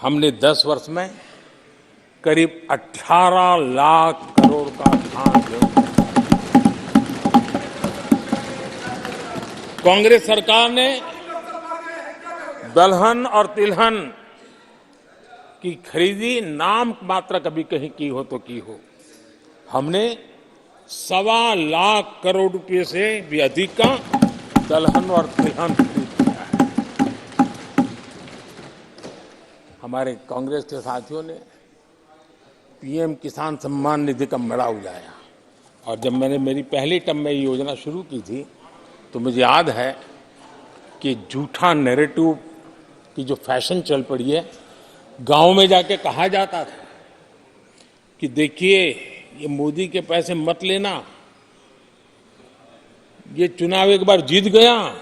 हमने 10 वर्ष में करीब 18 लाख करोड़ का धान जोड़ा। कांग्रेस सरकार ने दलहन और तिलहन की खरीदी नाम मात्र कभी कहीं की हो तो की हो। हमने 1.25 लाख करोड़ रुपए से भी अधिक का दलहन और तिलहन खरीद किया है। हमारे कांग्रेस के साथियों ने पीएम किसान सम्मान निधि का मड़ा उड़ाया और जब मैंने मेरी पहली टर्म में ये योजना शुरू की थी तो मुझे याद है कि झूठा नैरेटिव की जो फैशन चल पड़ी है, गांव में जाके कहा जाता था कि देखिए ये मोदी के पैसे मत लेना, ये चुनाव एक बार जीत गया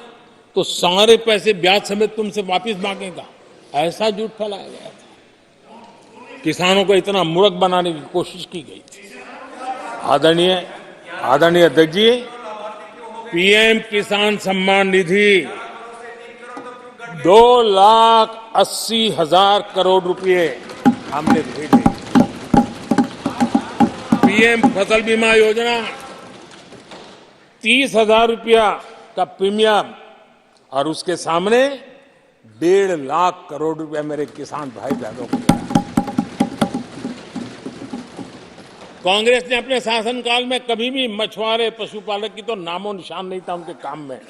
तो सारे पैसे ब्याज समेत तुमसे वापस मांगेगा। ऐसा झूठ फैलाया गया था। किसानों को इतना मूर्ख बनाने की कोशिश की गई थी। आदरणीय अध्यक्ष जी, पीएम किसान सम्मान निधि 2,80,000 करोड़ रुपए हमने भेजे। पीएम फसल बीमा योजना 30,000 रुपया का प्रीमियम और उसके सामने 1.5 लाख करोड़ रुपया मेरे किसान भाई बहनों को दिया। कांग्रेस ने अपने शासनकाल में कभी भी मछुआरे पशुपालक की तो नामो निशान नहीं था उनके काम में।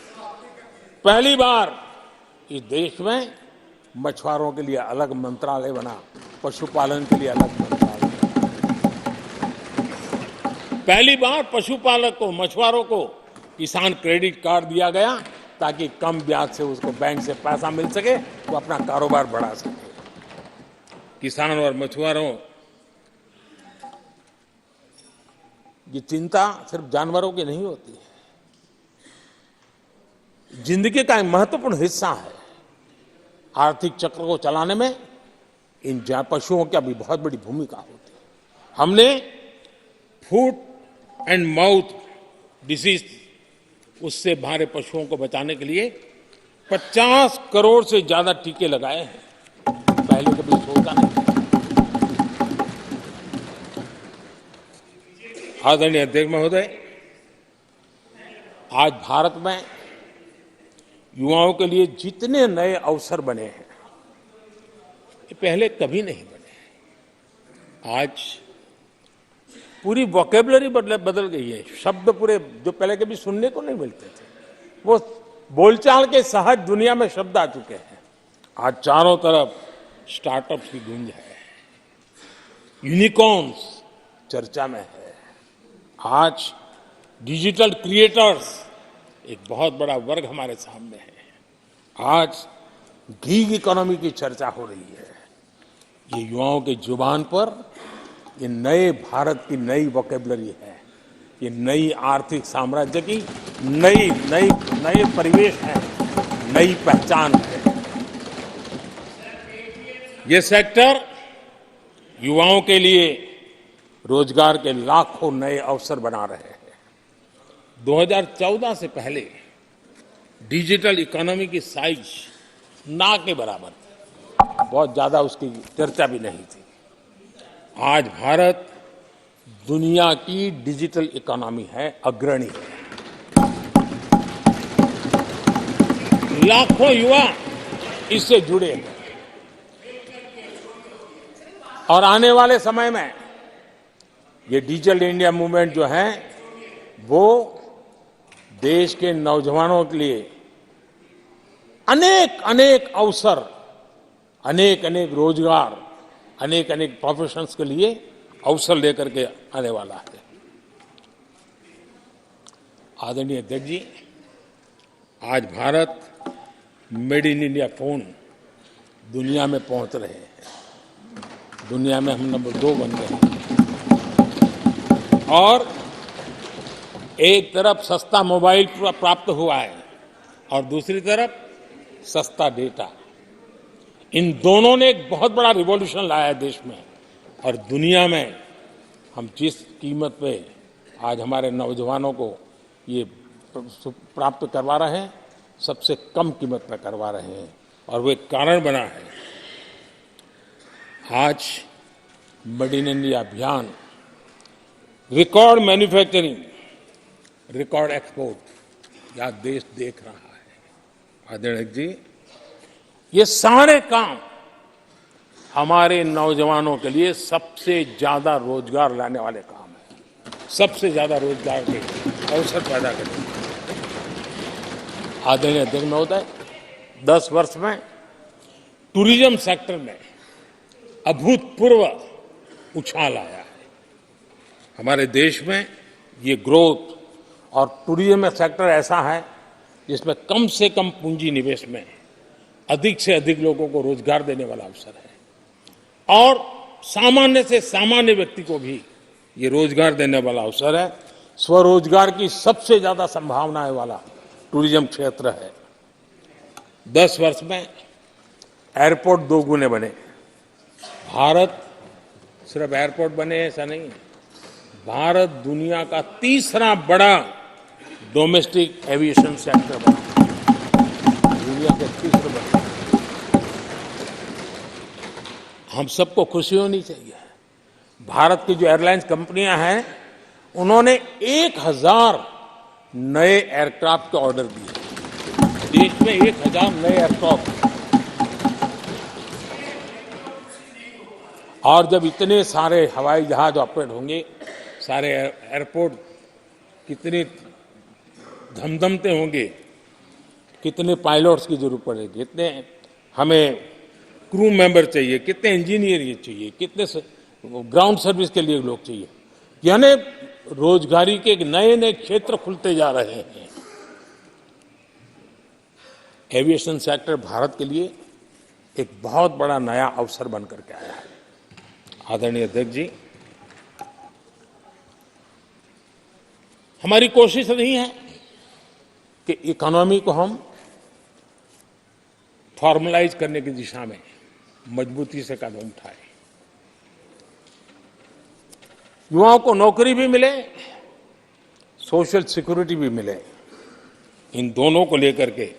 पहली बार इस देश में मछुआरों के लिए अलग मंत्रालय बना, पशुपालन के लिए अलग मंत्रालय। पहली बार पशुपालक को, मछुआरों को किसान क्रेडिट कार्ड दिया गया ताकि कम ब्याज से उसको बैंक से पैसा मिल सके, वो अपना कारोबार बढ़ा सके। किसान और मछुआरों की चिंता सिर्फ जानवरों की नहीं होती है, जिंदगी का एक महत्वपूर्ण हिस्सा है। आर्थिक चक्र को चलाने में इन पशुओं की भी बहुत बड़ी भूमिका होती है। हमने फुट एंड माउथ डिसीज, उससे हमारे पशुओं को बचाने के लिए 50 करोड़ से ज्यादा टीके लगाए हैं। पहले कभी सोचा नहीं। आदरणीय अध्यक्ष महोदय, आज भारत में युवाओं के लिए जितने नए अवसर बने हैं ये पहले कभी नहीं बने। आज पूरी वोकेबलरी बदल गई है। शब्द पूरे जो पहले कभी सुनने को नहीं मिलते थे, वो बोलचाल के सहज दुनिया में शब्द आ चुके हैं। आज चारों तरफ स्टार्टअप्स की गूंज है, यूनिकॉर्न्स चर्चा में है। आज डिजिटल क्रिएटर्स एक बहुत बड़ा वर्ग हमारे सामने है। आज गीग इकोनॉमी की चर्चा हो रही है। ये युवाओं के जुबान पर ये नए भारत की नई वोकेबलरी है, ये नई आर्थिक साम्राज्य की नए परिवेश है, नई पहचान है। ये सेक्टर युवाओं के लिए रोजगार के लाखों नए अवसर बना रहे हैं। 2014 से पहले डिजिटल इकोनॉमी की साइज ना के बराबर थी, बहुत ज्यादा उसकी चर्चा भी नहीं थी। आज भारत दुनिया की डिजिटल इकोनॉमी है, अग्रणी है। लाखों युवा इससे जुड़े हैं और आने वाले समय में ये डिजिटल इंडिया मूवमेंट जो है वो देश के नौजवानों के लिए अनेक अवसर, अनेक रोजगार, अनेक प्रोफेशंस के लिए अवसर लेकर के आने वाला है। आदरणीय अध्यक्ष जी, आज Bharat made in India phone दुनिया में पहुंच रहे हैं। दुनिया में हम नंबर 2 बन गए हैं और एक तरफ सस्ता मोबाइल प्राप्त हुआ है और दूसरी तरफ सस्ता डेटा। इन दोनों ने एक बहुत बड़ा रिवॉल्यूशन लाया है देश में और दुनिया में। हम जिस कीमत पे आज हमारे नौजवानों को ये प्राप्त करवा रहे हैं, सबसे कम कीमत पर करवा रहे हैं और वो एक कारण बना है। आज मेड इन इंडिया अभियान, रिकॉर्ड मैन्युफैक्चरिंग, रिकॉर्ड एक्सपोर्ट, यह देश देख रहा है। आदरणीय जी, ये सारे काम हमारे नौजवानों के लिए सबसे ज्यादा रोजगार लाने वाले काम हैं, सबसे ज्यादा रोजगार के अवसर पैदा करेंगे। आदरणीय अध्यक्ष महोदय, 10 वर्ष में टूरिज्म सेक्टर में अभूतपूर्व उछाल आया है। हमारे देश में ये ग्रोथ और टूरिज्म सेक्टर ऐसा है जिसमें कम से कम पूंजी निवेश में अधिक से अधिक लोगों को रोजगार देने वाला अवसर है और सामान्य से सामान्य व्यक्ति को भी ये रोजगार देने वाला अवसर है। स्वरोजगार की सबसे ज्यादा संभावनाएं वाला टूरिज्म क्षेत्र है। 10 वर्ष में एयरपोर्ट 2 गुने बने। भारत सिर्फ एयरपोर्ट बने ऐसा नहीं, भारत दुनिया का तीसरा बड़ा डोमेस्टिक एविएशन सेक्टर बना, दुनिया के तीसरे बड़े। हम सबको खुशी होनी चाहिए। भारत की जो एयरलाइंस कंपनियां हैं, उन्होंने 1000 नए एयरक्राफ्ट के ऑर्डर दिए। देश में 1000 नए एयरक्राफ्ट, और जब इतने सारे हवाई जहाज ऑपरेट होंगे, सारे एयरपोर्ट कितने धमधमते होंगे, कितने पायलट्स की जरूरत पड़ेगी, कितने हमें क्रू मेंबर चाहिए, कितने इंजीनियर चाहिए, कितने ग्राउंड सर्विस के लिए लोग चाहिए। यानी रोजगारी के नए नए क्षेत्र खुलते जा रहे हैं। एविएशन सेक्टर भारत के लिए एक बहुत बड़ा नया अवसर बनकर के आया है। आदरणीय अध्यक्ष जी, हमारी कोशिश नहीं है कि इकोनॉमी को हम फॉर्मलाइज करने की दिशा में मजबूती से कदम उठाएं। युवाओं को नौकरी भी मिले, सोशल सिक्योरिटी भी मिले। इन दोनों को लेकर के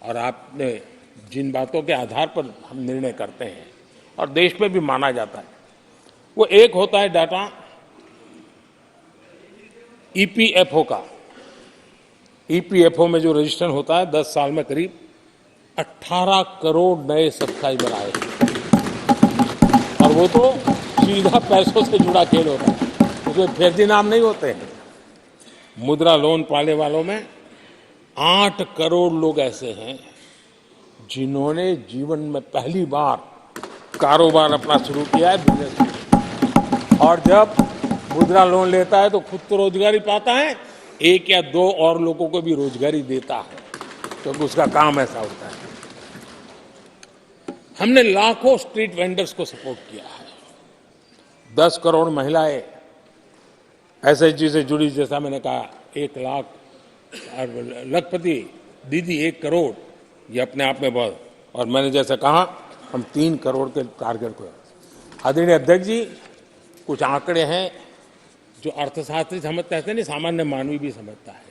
और आपने जिन बातों के आधार पर हम निर्णय करते हैं और देश में भी माना जाता है, वो एक होता है डाटा ईपीएफओ का। ईपीएफओ में जो रजिस्ट्रेशन होता है, 10 साल में करीब 18 करोड़ नए सब्सक्राइबर आए और वो तो सीधा पैसों से जुड़ा खेल होता है, उसमें फर्जी नाम नहीं होते हैं। मुद्रा लोन पाने वालों में 8 करोड़ लोग ऐसे हैं जिन्होंने जीवन में पहली बार कारोबार अपना शुरू किया है, बिजनेस। और जब मुद्रा लोन लेता है तो खुद तो रोजगारी पाता है, 1 या 2 और लोगों को भी रोजगारी देता है, क्योंकि उसका काम ऐसा होता है। हमने लाखों स्ट्रीट वेंडर्स को सपोर्ट किया है। 10 करोड़ महिलाएं एसएचजी से जुड़ी, जैसा मैंने कहा, 1 लाख और लखपति दीदी 1 करोड़, ये अपने आप में बहुत। और मैंने जैसे कहा, हम 3 करोड़ के टारगेट को। आदरणीय अध्यक्ष जी, कुछ आंकड़े हैं जो अर्थशास्त्री समझते हैं, नहीं सामान्य मानवी भी समझता है।